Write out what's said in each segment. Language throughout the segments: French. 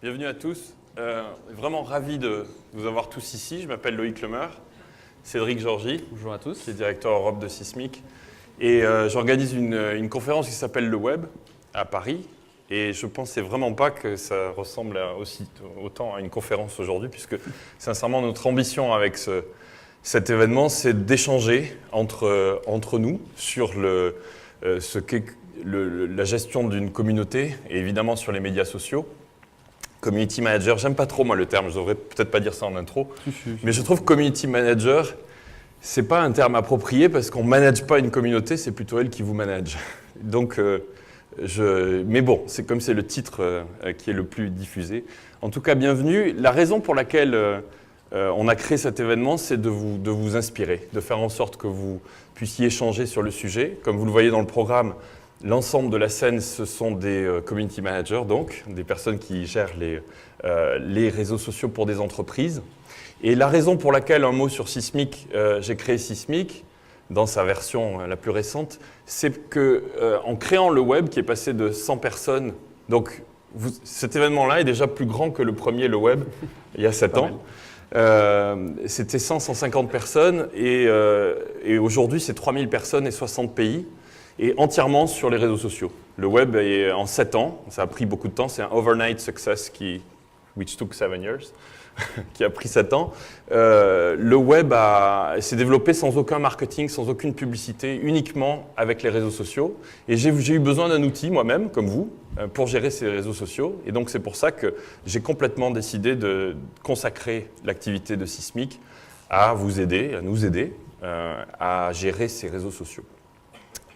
Bienvenue à tous. Vraiment ravi de vous avoir tous ici. Je m'appelle Loïc Lemeur, Cédric Georgy. Bonjour à tous. Qui est directeur Europe de Sismic. Et j'organise une conférence qui s'appelle Le Web à Paris. Et je ne pensais vraiment pas que ça ressemble autant à une conférence aujourd'hui, puisque sincèrement, notre ambition avec cet événement, c'est d'échanger entre nous sur ce qu'est la gestion d'une communauté et évidemment sur les médias sociaux. Community manager, j'aime pas trop moi le terme, je devrais peut-être pas dire ça en intro, mais je trouve community manager, c'est pas un terme approprié parce qu'on manage pas une communauté, c'est plutôt elle qui vous manage. Donc, mais bon, c'est comme c'est le titre qui est le plus diffusé. En tout cas, bienvenue. La raison pour laquelle on a créé cet événement, c'est de vous inspirer, de faire en sorte que vous puissiez échanger sur le sujet. Comme vous le voyez dans le programme, l'ensemble de la scène, ce sont des community managers, donc des personnes qui gèrent les réseaux sociaux pour des entreprises. Et la raison pour laquelle, un mot sur Sismic, j'ai créé Sismic, dans sa version la plus récente, c'est qu'en créant le web qui est passé de 100 personnes, donc cet événement-là est déjà plus grand que le premier, le web, il y a 7 ans. C'était 100-150 personnes et aujourd'hui c'est 3000 personnes et 60 pays. Et entièrement sur les réseaux sociaux. Le web est en 7 ans, ça a pris beaucoup de temps, c'est un overnight success which took 7 years, qui a pris 7 ans. Le web s'est développé sans aucun marketing, sans aucune publicité, uniquement avec les réseaux sociaux. Et j'ai eu besoin d'un outil, moi-même, comme vous, pour gérer ces réseaux sociaux. Et donc c'est pour ça que j'ai complètement décidé de consacrer l'activité de Sismic à vous aider, à nous aider à gérer ces réseaux sociaux.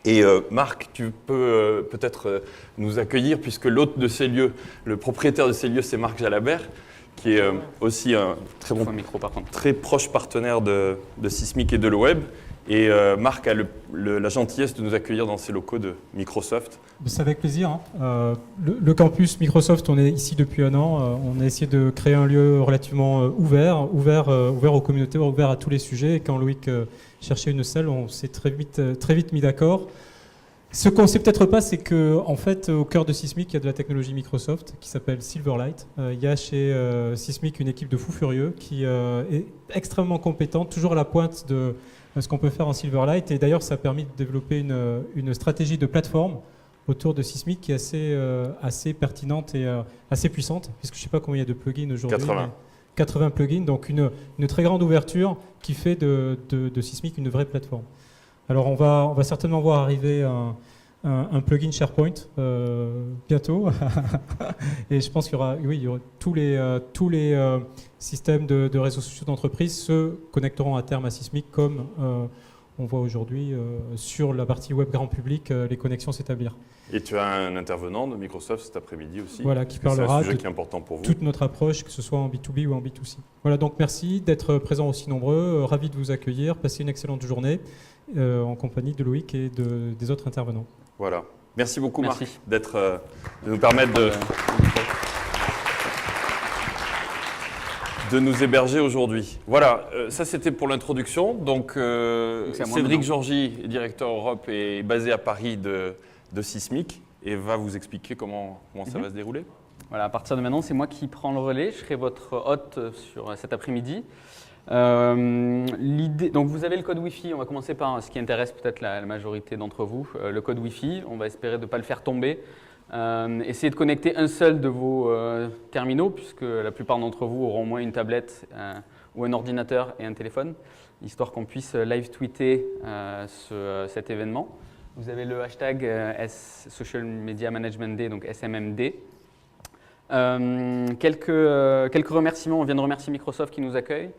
Et Marc, tu peux peut-être nous accueillir, puisque l'hôte de ces lieux, le propriétaire de ces lieux, c'est Marc Jalabert, qui est aussi un très proche partenaire de Sismic et de l'Web. Et Marc a la gentillesse de nous accueillir dans ses locaux de Microsoft. C'est avec plaisir. Hein. Le campus Microsoft, on est ici depuis un an. On a essayé de créer un lieu relativement ouvert aux communautés, ouvert à tous les sujets. Et quand Loïc cherchait une salle, on s'est très vite mis d'accord. Ce qu'on ne sait peut-être pas, c'est qu'en fait, au cœur de Sismic, il y a de la technologie Microsoft qui s'appelle Silverlight. Il y a chez Sismic une équipe de fous furieux qui est extrêmement compétente, toujours à la pointe de ce qu'on peut faire en Silverlight. Et d'ailleurs, ça a permis de développer une stratégie de plateforme autour de Sismic qui est assez pertinente et assez puissante, puisque je ne sais pas combien il y a de plugins aujourd'hui. 80 plugins, donc une très grande ouverture qui fait de Sismic une vraie plateforme. Alors on va certainement voir arriver un plugin SharePoint bientôt, et je pense qu'il y aura tous les systèmes de réseaux sociaux d'entreprise se connecteront à terme à Sismic, comme on voit aujourd'hui sur la partie web grand public les connexions s'établir. Et tu as un intervenant de Microsoft cet après-midi aussi. Voilà, qui parlera qui est important pour vous. Toute notre approche, que ce soit en B2B ou en B2C. Voilà, donc merci d'être présents aussi nombreux, ravi de vous accueillir, passez une excellente journée en compagnie de Loïc et des autres intervenants. Voilà, merci beaucoup Marc de nous permettre de nous héberger aujourd'hui. Voilà, ça c'était pour l'introduction. Donc Cédric Georgy, directeur Europe, est basé à Paris de Sismic et va vous expliquer comment ça va se dérouler. Voilà, à partir de maintenant, c'est moi qui prends le relais. Je serai votre hôte sur cet après-midi. Donc vous avez le code Wi-Fi. On va commencer par ce qui intéresse peut-être la majorité d'entre vous. Le code Wi-Fi, on va espérer de ne pas le faire tomber. Essayez de connecter un seul de vos terminaux, puisque la plupart d'entre vous auront au moins une tablette ou un ordinateur et un téléphone, histoire qu'on puisse live tweeter cet événement. Vous avez le hashtag Social Media Management Day, donc SMMD. Quelques remerciements. On vient de remercier Microsoft qui nous accueille.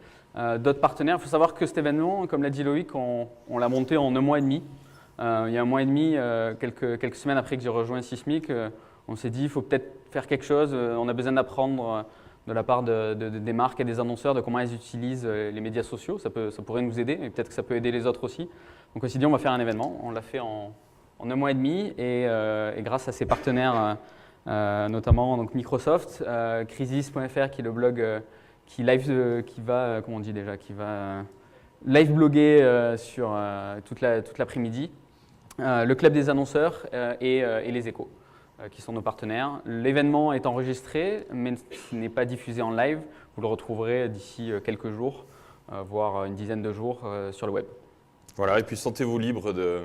D'autres partenaires. Il faut savoir que cet événement, comme l'a dit Loïc, on l'a monté en 1 mois et demi. Il y a 1 mois et demi, quelques semaines après que j'ai rejoint Sismic, on s'est dit qu'il faut peut-être faire quelque chose. On a besoin d'apprendre de la part des marques et des annonceurs de comment elles utilisent les médias sociaux. Ça pourrait nous aider, et peut-être que ça peut aider les autres aussi. Donc on s'est dit on va faire un événement. On l'a fait en 1 mois et demi et grâce à ses partenaires, notamment donc Microsoft, Crisis.fr qui est le blog qui va live bloguer sur toute l'après-midi, le club des annonceurs et les échos. qui sont nos partenaires. L'événement est enregistré, mais n'est pas diffusé en live. Vous le retrouverez d'ici quelques jours, voire une dizaine de jours sur le web. Voilà, et puis sentez-vous libre de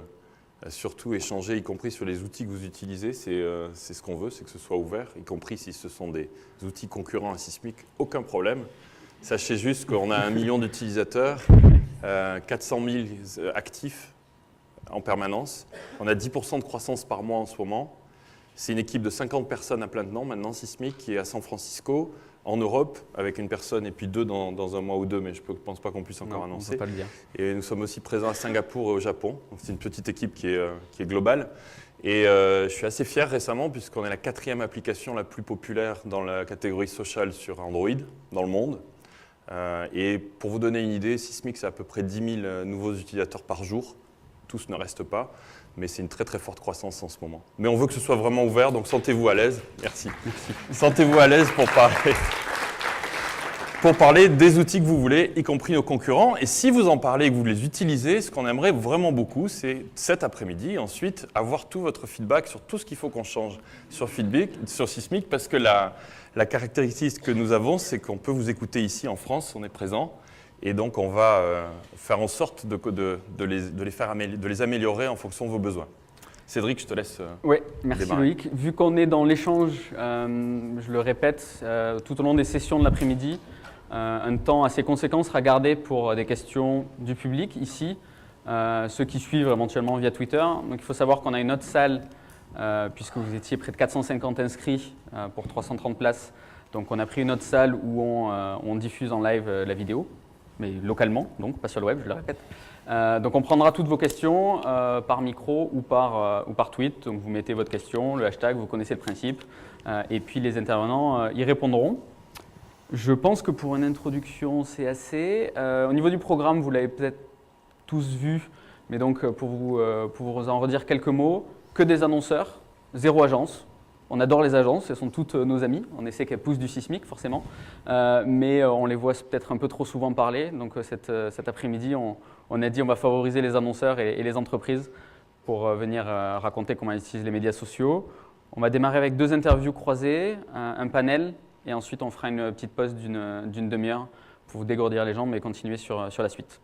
surtout échanger, y compris sur les outils que vous utilisez. C'est ce qu'on veut, c'est que ce soit ouvert, y compris si ce sont des outils concurrents à Sismic, aucun problème. Sachez juste qu'on a 1 million d'utilisateurs, 400 000 actifs en permanence. On a 10% de croissance par mois en ce moment. C'est une équipe de 50 personnes à plein temps maintenant, Sismic, qui est à San Francisco, en Europe, avec une personne et puis 2 dans un mois ou 2, mais je ne pense pas qu'on puisse encore annoncer. On ne peut pas le dire. Et nous sommes aussi présents à Singapour et au Japon. C'est une petite équipe qui est globale. Et je suis assez fier récemment, puisqu'on est la 4e application la plus populaire dans la catégorie social sur Android dans le monde. Et pour vous donner une idée, Sismic, c'est à peu près 10 000 nouveaux utilisateurs par jour. Tous ne restent pas, mais c'est une très très forte croissance en ce moment. Mais on veut que ce soit vraiment ouvert, donc sentez-vous à l'aise. Merci. Sentez-vous à l'aise pour parler des outils que vous voulez, y compris nos concurrents. Et si vous en parlez et que vous les utilisez, ce qu'on aimerait vraiment beaucoup, c'est cet après-midi, ensuite, avoir tout votre feedback sur tout ce qu'il faut qu'on change sur Sismic, parce que la caractéristique que nous avons, c'est qu'on peut vous écouter ici en France, on est présent, et donc on va faire en sorte de les améliorer en fonction de vos besoins. Cédric, je te laisse Oui, merci démarrer. Loïc. Vu qu'on est dans l'échange, je le répète, tout au long des sessions de l'après-midi, un temps assez conséquent sera gardé pour des questions du public ici, ceux qui suivent éventuellement via Twitter. Donc il faut savoir qu'on a une autre salle, puisque vous étiez près de 450 inscrits pour 330 places. Donc on a pris une autre salle où on diffuse en live la vidéo, mais localement, donc pas sur le web, je le répète. Donc on prendra toutes vos questions par micro ou par tweet. Donc vous mettez votre question, le hashtag, vous connaissez le principe, et puis les intervenants y répondront. Je pense que pour une introduction, c'est assez. Au niveau du programme, vous l'avez peut-être tous vu, mais donc pour vous en redire quelques mots, que des annonceurs, 0 agence. On adore les agences, elles sont toutes nos amies. On essaie qu'elles poussent du Sismic, forcément. Mais on les voit peut-être un peu trop souvent parler. Donc cet après-midi, on a dit on va favoriser les annonceurs et les entreprises pour venir raconter comment ils utilisent les médias sociaux. On va démarrer avec 2 interviews croisées, un panel, et ensuite on fera une petite pause d'une demi-heure pour vous dégourdir les jambes et continuer sur la suite.